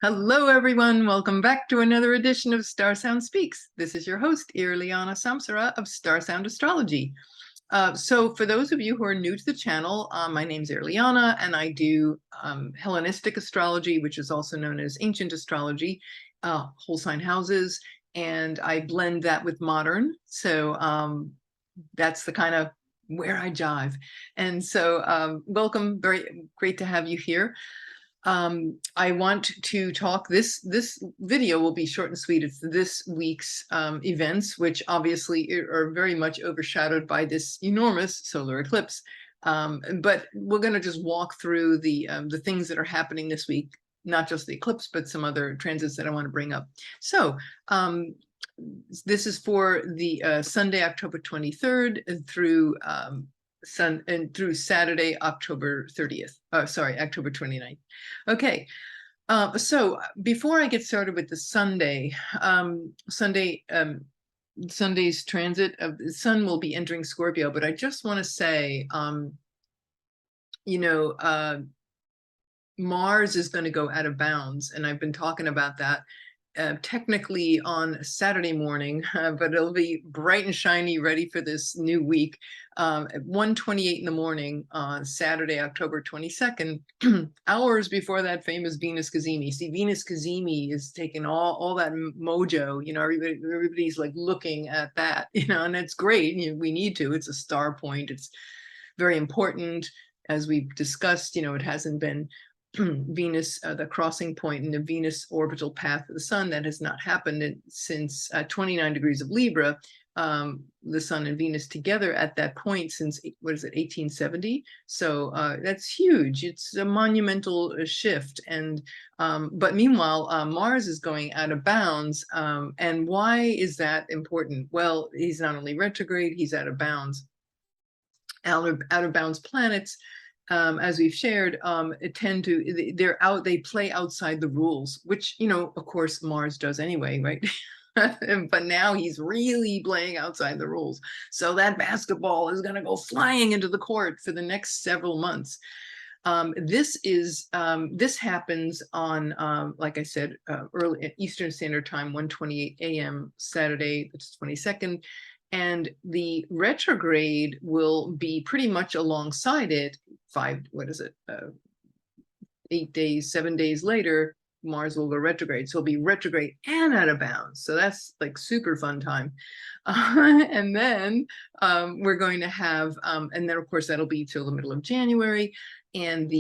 Hello, everyone. Welcome back to another edition of StarSound Speaks. This is your host, Irlianna of StarSound Astrology. So for those of you who are new to the channel, my name's Irlianna, and I do Hellenistic astrology, which is also known as ancient astrology, whole sign houses, and I blend that with modern. So that's the kind of where I jive. And so welcome, very great to have you here. I want to talk, this video will be short and sweet. It's this week's events, which obviously are very much overshadowed by this enormous solar eclipse. But we're going to just walk through the things that are happening this week, not just the eclipse, but some other transits that I want to bring up. So this is for the Sunday, October 23rd through through Saturday, October 30th. Sorry, October 29th. Okay. So before I get started with the Sunday's transit of the sun will be entering Scorpio, but I just want to say, Mars is going to go out of bounds, and I've been talking about that technically on Saturday morning, but it'll be bright and shiny, ready for this new week. At 1:28 in the morning on Saturday, October 22nd, hours before that famous Venus Cazimi. See, Venus Cazimi is taking all that mojo, everybody's like looking at that, and it's great. We need to. It's a star point. It's very important. As we've discussed, it hasn't been Venus, the crossing point in the Venus orbital path of the sun. That has not happened since 29 degrees of Libra, the sun and Venus together at that point since, what is it, 1870? So that's huge. It's a monumental shift. And but meanwhile, Mars is going out of bounds. And why is that important? Well, he's not only retrograde, he's out of bounds. Out of bounds planets, as we've shared, they play outside the rules, which, of course, Mars does anyway, right? But now he's really playing outside the rules. So that basketball is going to go flying into the court for the next several months. This happens on, like I said, early Eastern Standard Time, 1:28 a.m. Saturday, the 22nd. And the retrograde will be pretty much alongside it. 7 days later, Mars will go retrograde. So it'll be retrograde and out of bounds. So that's like super fun time. And then we're going to have, and then of course that'll be till the middle of January. And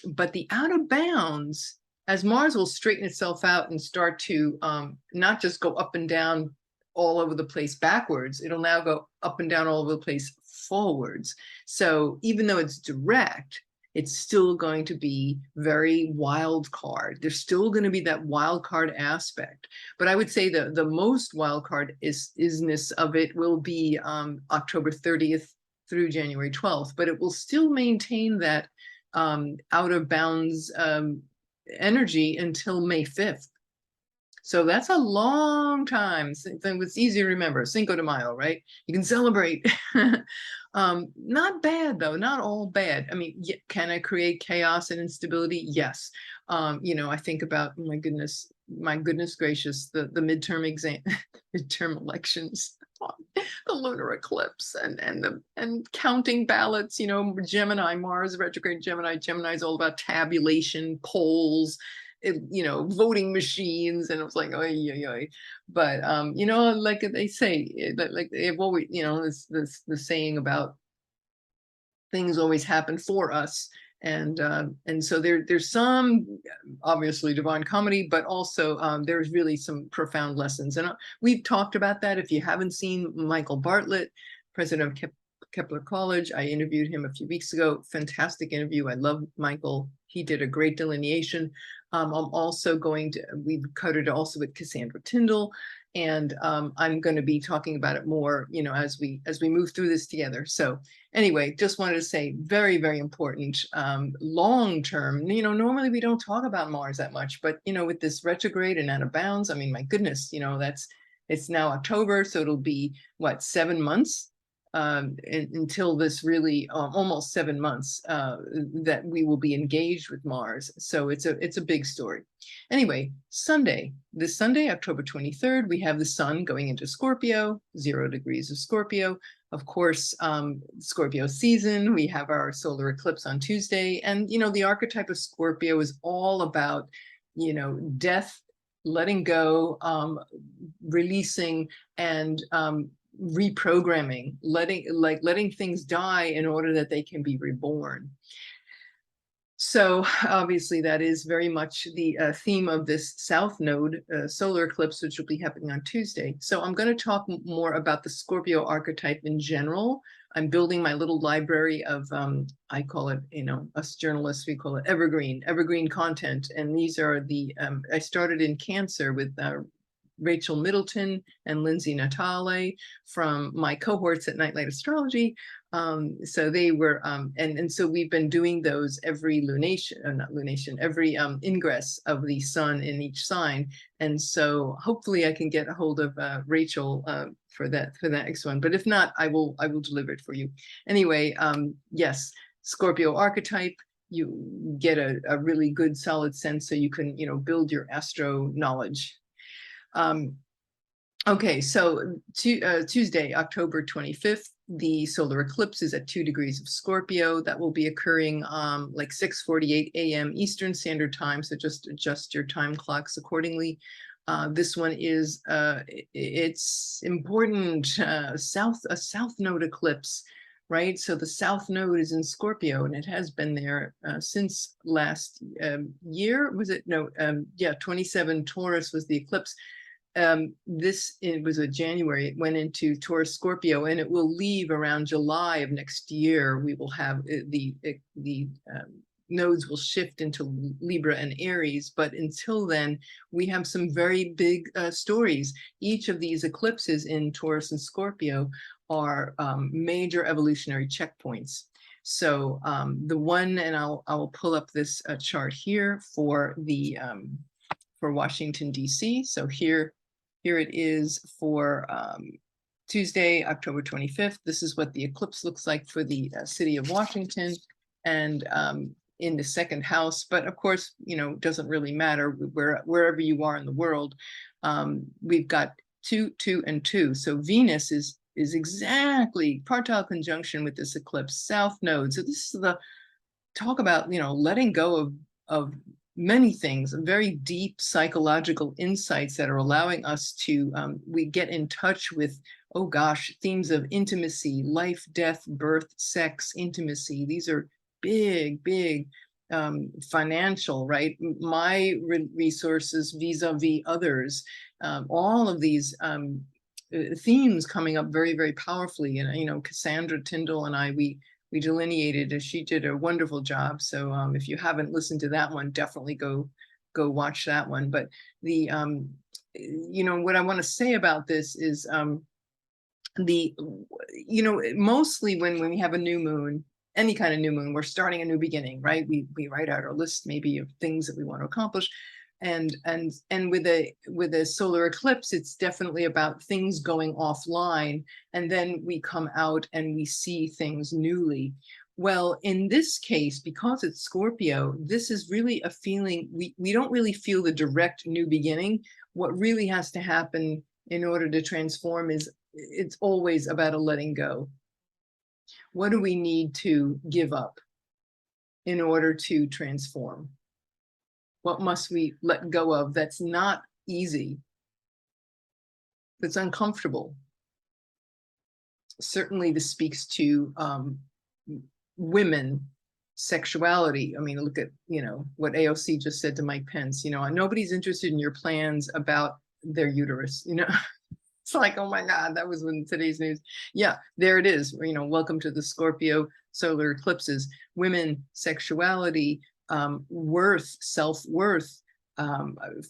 but the out of bounds, as Mars will straighten itself out and start to not just go up and down all over the place backwards, it'll now go up and down all over the place forwards. So even though it's direct, it's still going to be very wild card. There's still going to be that wild card aspect. But I would say the most wild card isness of it will be October 30th through January 12th, but it will still maintain that out of bounds energy until May 5th. So that's a long time. It's easy to remember. Cinco de Mayo, right? You can celebrate. Not bad, though. Not all bad. I mean, can I create chaos and instability? Yes. I think about, my goodness gracious, the midterm midterm elections, the lunar eclipse, and counting ballots. Gemini, Mars retrograde Gemini. Gemini is all about tabulation, polls, voting machines, and it was like, oy. But like they say, like they've always, the saying about things always happen for us, and so there's some obviously divine comedy, but also there's really some profound lessons, and we've talked about that. If you haven't seen Michael Bartlett, president of Kepler College, I interviewed him a few weeks ago. Fantastic interview. I love Michael. He did a great delineation. I'm also we've covered it also with Cassandra Tyndall, and I'm going to be talking about it more, as we move through this together. So anyway, just wanted to say, very, very important, long term. Normally we don't talk about Mars that much, but with this retrograde and out of bounds, I mean, my goodness, it's now October, so it'll be what, 7 months until this really almost 7 months that we will be engaged with Mars. So it's a big story. Anyway, this Sunday, October 23rd, we have the sun going into Scorpio, 0 degrees of Scorpio. Of course, Scorpio season, we have our solar eclipse on Tuesday. And, the archetype of Scorpio is all about, death, letting go, releasing, and reprogramming, letting things die in order that they can be reborn. So obviously that is very much the theme of this South Node solar eclipse, which will be happening on Tuesday. So I'm going to talk more about the Scorpio archetype in general. I'm building my little library of, I call it, us journalists, we call it evergreen content. And these are the, I started in Cancer with Rachel Middleton and Lindsay Natale from my cohorts at Nightlight Astrology. So they were, and so we've been doing those every every ingress of the sun in each sign. And so hopefully I can get a hold of Rachel for that next one. But if not, I will deliver it for you. Anyway, yes, Scorpio archetype. You get a really good solid sense so you can, build your astro knowledge. Okay, so Tuesday, October 25th, the solar eclipse is at 2 degrees of Scorpio. That will be occurring like 6:48 a.m. Eastern Standard Time, so just adjust your time clocks accordingly. This one is, it's important, a South Node eclipse, right? So the South Node is in Scorpio, and it has been there since last year. Was it? No, yeah, 27 Taurus was the eclipse. It was a January, it went into Taurus Scorpio, and it will leave around July of next year. We will have the nodes will shift into Libra and Aries, but until then, we have some very big stories. Each of these eclipses in Taurus and Scorpio are major evolutionary checkpoints. So the one, and I'll pull up this chart here for the for Washington, D.C. So here it is for Tuesday, October 25th. This is what the eclipse looks like for the city of Washington, and in the second house. But of course, doesn't really matter wherever you are in the world. We've got 2, 2, and 2. So Venus is exactly partile conjunction with this eclipse, South Node. So this is the talk about, letting go of many things, very deep psychological insights that are allowing us to, we get in touch with, oh gosh, themes of intimacy, life, death, birth, sex, intimacy. These are big, big financial, right? My resources vis-a-vis others, all of these themes coming up very, very powerfully. And, Cassandra Tyndall and I, we delineated, as she did a wonderful job. So if you haven't listened to that one, definitely go watch that one. But the, what I want to say about this is mostly when we have a new moon, any kind of new moon, we're starting a new beginning, right? We write out our list maybe of things that we want to accomplish. And with a solar eclipse, it's definitely about things going offline, and then we come out and we see things newly. Well, in this case, because it's Scorpio, this is really a feeling, we don't really feel the direct new beginning. What really has to happen in order to transform is, it's always about a letting go. What do we need to give up in order to transform? What must we let go of that's not easy, that's uncomfortable? Certainly this speaks to women, sexuality. I mean, look at, what AOC just said to Mike Pence, nobody's interested in your plans about their uterus, It's like, oh my God, that was in today's news. Yeah, there it is. Welcome to the Scorpio solar eclipses. Women, sexuality, worth, self-worth,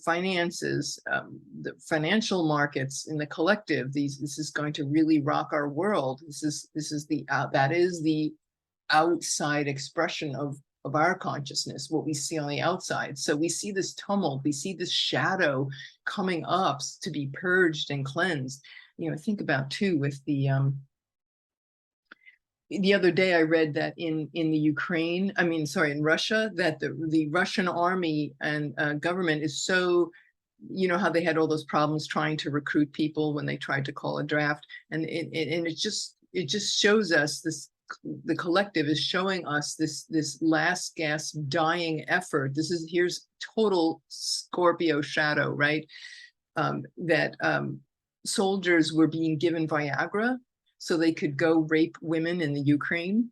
finances, the financial markets in the collective. This is going to really rock our world. That is the outside expression of our consciousness, what we see on the outside. So we see this tumult, we see this shadow coming up to be purged and cleansed. Think about too with the the other day I read that in the Ukraine, I mean, sorry, in Russia, that the Russian army and government is so, you know, how they had all those problems trying to recruit people when they tried to call a draft, and it just shows us this. The collective is showing us this last gasp dying effort. Here's total Scorpio shadow, right? That soldiers were being given Viagra so they could go rape women in the Ukraine.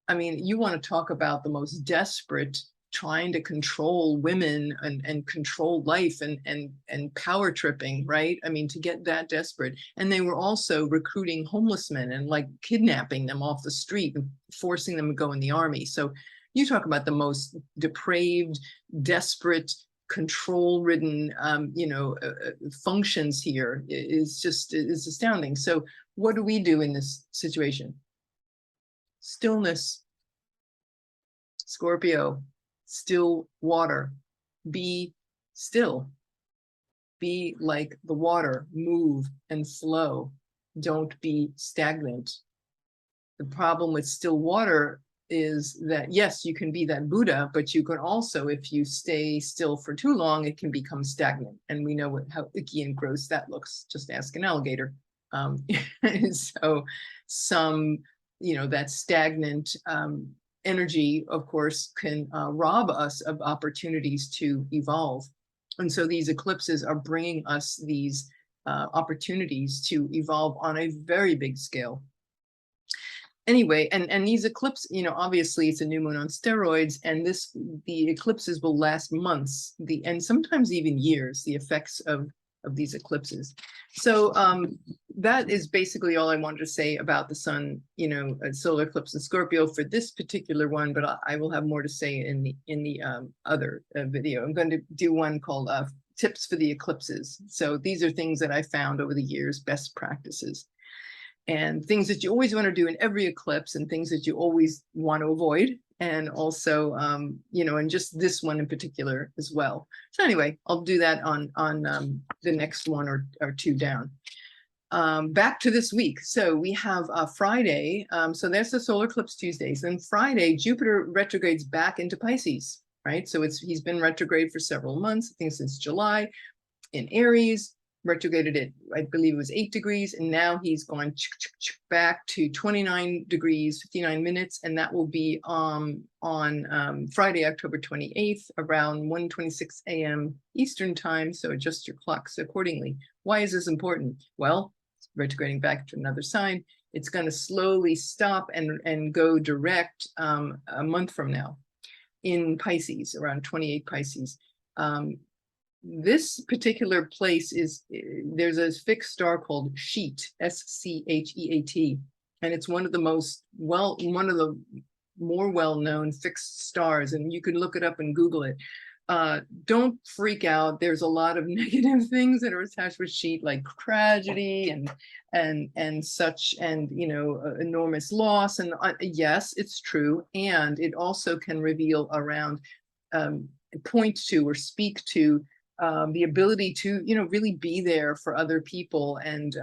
I mean, you want to talk about the most desperate, trying to control women and control life and power tripping, right? I mean, to get that desperate. And they were also recruiting homeless men and like kidnapping them off the street and forcing them to go in the army. So you talk about the most depraved, desperate, control-ridden, functions here is astounding. So what do we do in this situation? Stillness. Scorpio, still water. Be still. Be like the water, move and flow. Don't be stagnant. The problem with still water is that, yes, you can be that Buddha, but you can also, if you stay still for too long, it can become stagnant. And we know how icky and gross that looks. Just ask an alligator. So some, that stagnant energy, of course, can rob us of opportunities to evolve. And so these eclipses are bringing us these opportunities to evolve on a very big scale. Anyway, and these eclipses, obviously it's a new moon on steroids, and the eclipses will last months, and sometimes even years, the effects of these eclipses. So that is basically all I wanted to say about the sun, solar eclipse in Scorpio for this particular one, but I will have more to say in the other video. I'm going to do one called Tips for the Eclipses. So these are things that I found over the years, best practices, and things that you always want to do in every eclipse, and things that you always want to avoid. And also, and just this one in particular as well. So anyway, I'll do that on the next one or two down. Back to this week. So we have Friday. So there's the solar eclipse Tuesdays. Then Friday, Jupiter retrogrades back into Pisces, right? So he's been retrograde for several months, I think since July, in Aries. Retrograded at, I believe it was 8 degrees, and now he's going back to 29 degrees, 59 minutes, and that will be on Friday, October 28th, around 1:26 a.m. Eastern time, so adjust your clocks accordingly. Why is this important? Well, retrograding back to another sign, it's going to slowly stop and go direct a month from now in Pisces, around 28 Pisces. This particular place there's a fixed star called Scheat, S-C-H-E-A-T, and it's one of the more well-known fixed stars, and you can look it up and Google it. Don't freak out. There's a lot of negative things that are attached with Scheat, like tragedy and such, and enormous loss. And yes, it's true, and it also can reveal around, point to or speak to the ability to, really be there for other people. And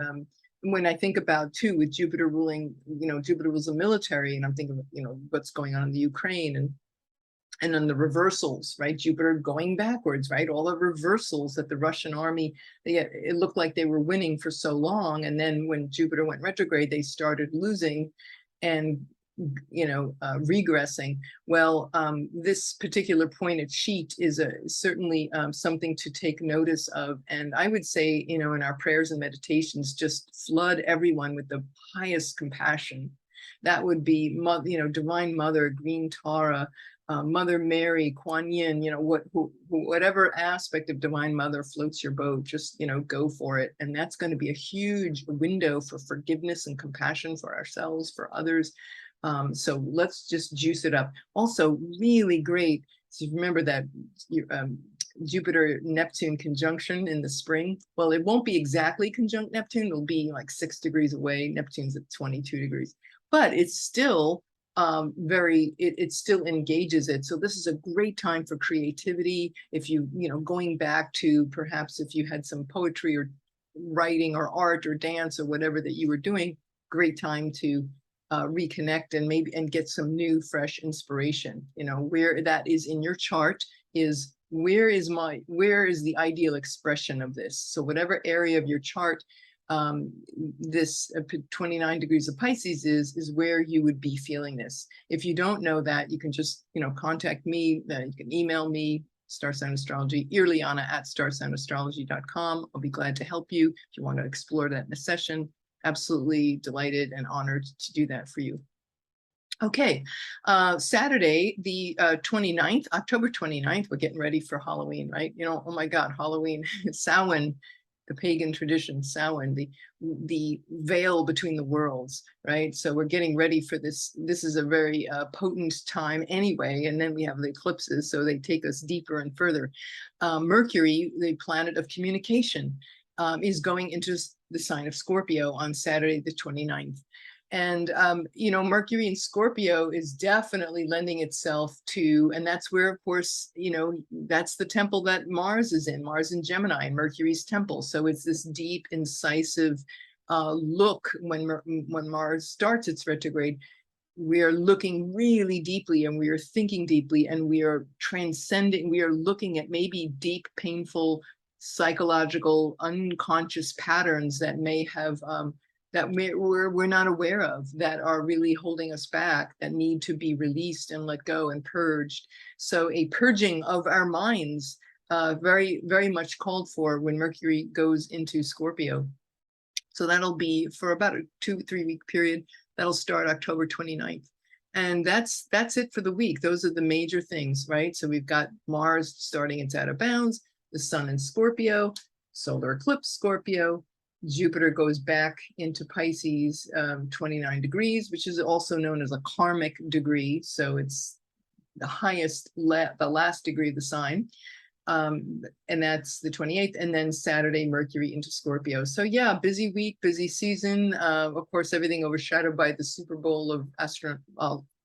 when I think about too, with Jupiter ruling, Jupiter was the military, and I'm thinking of, what's going on in the Ukraine and then the reversals, right? Jupiter going backwards, right? All the reversals that the Russian army, it looked like they were winning for so long. And then when Jupiter went retrograde, they started losing and regressing. Well, this particular point at Scheat is certainly something to take notice of. And I would say, in our prayers and meditations, just flood everyone with the highest compassion. That would be, Divine Mother, Green Tara, Mother Mary, Kuan Yin, whatever aspect of Divine Mother floats your boat, just, go for it. And that's going to be a huge window for forgiveness and compassion for ourselves, for others. So let's just juice it up. Also, really great. So remember that Jupiter Neptune conjunction in the spring. Well, it won't be exactly conjunct Neptune. It'll be like 6 degrees away. Neptune's at 22 degrees, but it's still it still engages it. So this is a great time for creativity. If going back to perhaps if you had some poetry or writing or art or dance or whatever that you were doing, great time to reconnect and maybe get some new fresh inspiration. You know, where that is in your chart is where is the ideal expression of this. So whatever area of your chart this 29 degrees of Pisces is where you would be feeling this. If you don't know that, you can just, you know, contact me. You can email me, StarSound Astrology, Irlianna at starsoundastrology.com. I'll be glad to help you if you want to explore that in a session. Absolutely delighted and honored to do that for you. Okay, Saturday, the 29th, October 29th, we're getting ready for Halloween, right? You know, oh my God, Halloween, Samhain, the pagan tradition, Samhain, the veil between the worlds, right? So we're getting ready for this. This is a very potent time anyway, and then we have the eclipses, so they take us deeper and further. Mercury, the planet of communication, is going into the sign of Scorpio on Saturday, the 29th. And, you know, Mercury in Scorpio is definitely lending itself to, and that's where, of course, you know, that's the temple that Mars is in, Mars in Gemini, and Mercury's temple. So it's this deep, incisive look when Mars starts its retrograde. We are looking really deeply, and we are thinking deeply, and we are transcending, we are looking at maybe deep, painful, psychological, unconscious patterns that may have that we're not aware of, that are really holding us back, that need to be released and let go and purged. So a purging of our minds, very, very much called for when Mercury goes into Scorpio. So that'll be for about a 2-3 week period. That'll start October 29th. And that's it for the week. Those are the major things, right? So we've got Mars starting its out of bounds, the sun in Scorpio, solar eclipse Scorpio, Jupiter goes back into Pisces, 29 degrees, which is also known as a karmic degree. So it's the highest, the last degree of the sign. And that's the 28th. And then Saturday, Mercury into Scorpio. So yeah, busy week, busy season. Of course, everything overshadowed by the Super Bowl of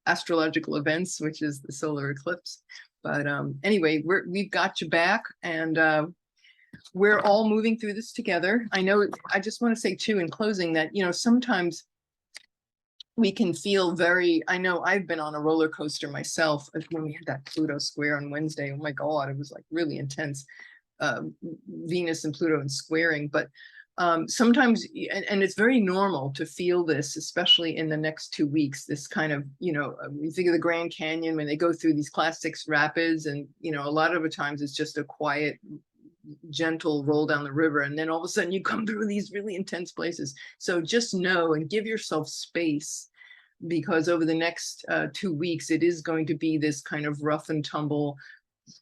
astrological events, which is the solar eclipse. But anyway, we've got you back, and we're all moving through this together. I know, I just want to say too, in closing, that, you know, sometimes we can feel very, I know I've been on a roller coaster myself when we had that Pluto square on Wednesday. Oh my God, it was like really intense, Venus and Pluto and squaring. But sometimes, and it's very normal to feel this, especially in the next 2 weeks, this kind of, you know, you think of the Grand Canyon when they go through these Class 6 rapids, and, you know, a lot of the times it's just a quiet, gentle roll down the river, and then all of a sudden you come through these really intense places. So just know and give yourself space, because over the next 2 weeks it is going to be this kind of rough and tumble,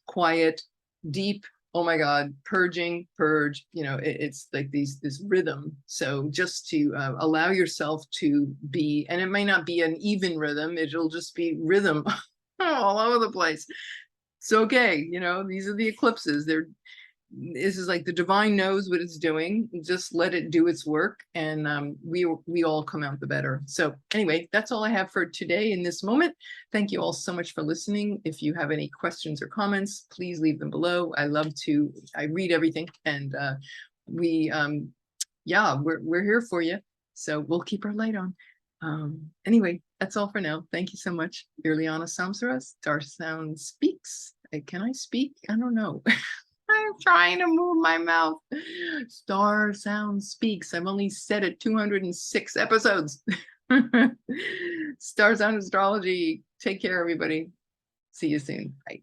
quiet, deep, oh my God, purging, purge, you know, it's like this rhythm. So just to allow yourself to be, and it may not be an even rhythm, it'll just be rhythm all over the place. It's okay, you know, these are the eclipses. This is like the divine knows what it's doing. Just let it do its work, and we all come out the better. So anyway, that's all I have for today in this moment. Thank you all so much for listening. If you have any questions or comments, please leave them below. I read everything, and yeah, we're here for you. So we'll keep our light on. Anyway, that's all for now. Thank you so much. Irlianna Samsara, StarSound Speaks. Can I speak? I don't know. I'm trying to move my mouth. StarSound Speaks. I've only said it 206 episodes. StarSound Astrology. Take care, everybody. See you soon. Bye.